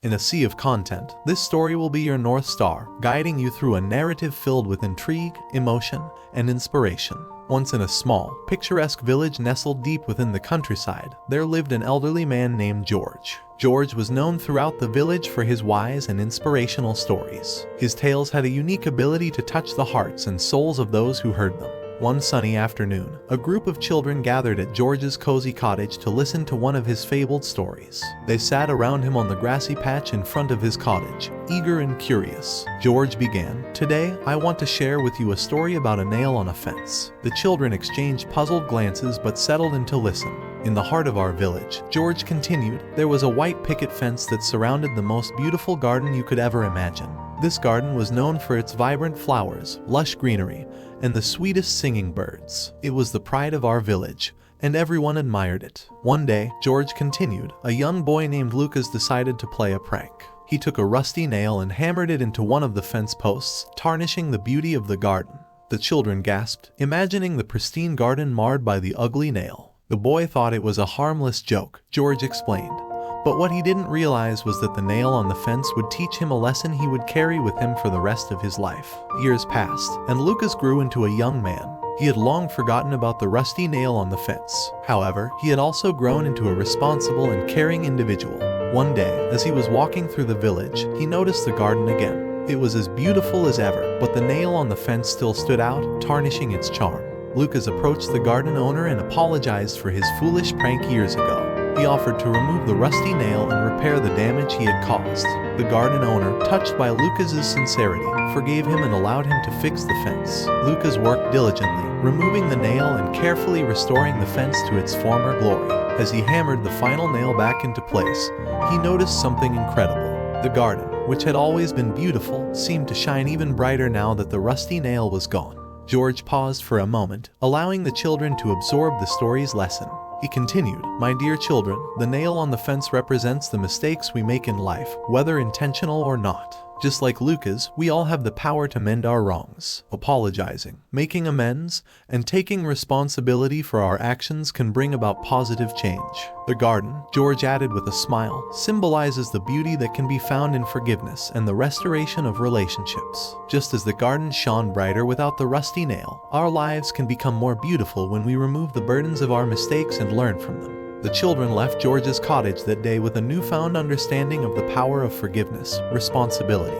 In a sea of content, this story will be your North Star, guiding you through a narrative filled with intrigue, emotion, and inspiration. Once in a small, picturesque village nestled deep within the countryside, there lived an elderly man named George. George was known throughout the village for his wise and inspirational stories. His tales had a unique ability to touch the hearts and souls of those who heard them. One sunny afternoon, a group of children gathered at George's cozy cottage to listen to one of his fabled stories. They sat around him on the grassy patch in front of his cottage, eager and curious. George began, "Today, I want to share with you a story about a nail on a fence." The children exchanged puzzled glances but settled in to listen. "In the heart of our village," George continued, "there was a white picket fence that surrounded the most beautiful garden you could ever imagine. This garden was known for its vibrant flowers, lush greenery, and the sweetest singing birds. It was the pride of our village, and everyone admired it. One day," George continued, "a young boy named Lucas decided to play a prank. He took a rusty nail and hammered it into one of the fence posts, tarnishing the beauty of the garden." The children gasped, imagining the pristine garden marred by the ugly nail. The boy thought it was a harmless joke, George explained. But what he didn't realize was that the nail on the fence would teach him a lesson he would carry with him for the rest of his life. Years passed, and Lucas grew into a young man. He had long forgotten about the rusty nail on the fence. However, he had also grown into a responsible and caring individual. One day, as he was walking through the village, he noticed the garden again. It was as beautiful as ever, but the nail on the fence still stood out, tarnishing its charm. Lucas approached the garden owner and apologized for his foolish prank years ago. He offered to remove the rusty nail and repair the damage he had caused. The garden owner, touched by Lucas's sincerity, forgave him and allowed him to fix the fence. Lucas worked diligently, removing the nail and carefully restoring the fence to its former glory. As he hammered the final nail back into place, he noticed something incredible. The garden, which had always been beautiful, seemed to shine even brighter now that the rusty nail was gone. George paused for a moment, allowing the children to absorb the story's lesson. He continued, "My dear children, the nail on the fence represents the mistakes we make in life, whether intentional or not. Just like Lucas, we all have the power to mend our wrongs. Apologizing, making amends, and taking responsibility for our actions can bring about positive change." The garden, George added with a smile, symbolizes the beauty that can be found in forgiveness and the restoration of relationships. Just as the garden shone brighter without the rusty nail, our lives can become more beautiful when we remove the burdens of our mistakes and learn from them. The children left George's cottage that day with a newfound understanding of the power of forgiveness, responsibility,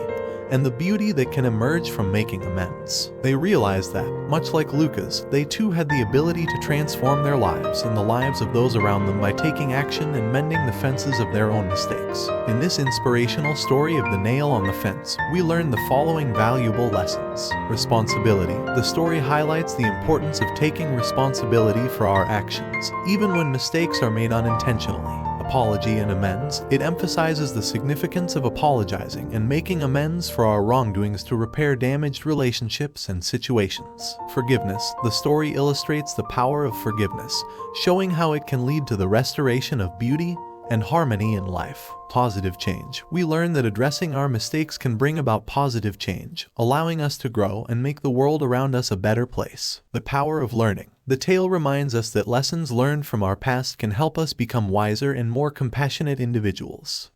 and the beauty that can emerge from making amends. They realized that, much like Lucas, they too had the ability to transform their lives and the lives of those around them by taking action and mending the fences of their own mistakes. In this inspirational story of the nail on the fence, we learn the following valuable lessons. Responsibility. The story highlights the importance of taking responsibility for our actions, even when mistakes are made unintentionally. Apology and amends. It emphasizes the significance of apologizing and making amends for our wrongdoings to repair damaged relationships and situations. Forgiveness. The story illustrates the power of forgiveness, showing how it can lead to the restoration of beauty and harmony in life. Positive change. We learn that addressing our mistakes can bring about positive change, allowing us to grow and make the world around us a better place. The power of learning. The tale reminds us that lessons learned from our past can help us become wiser and more compassionate individuals.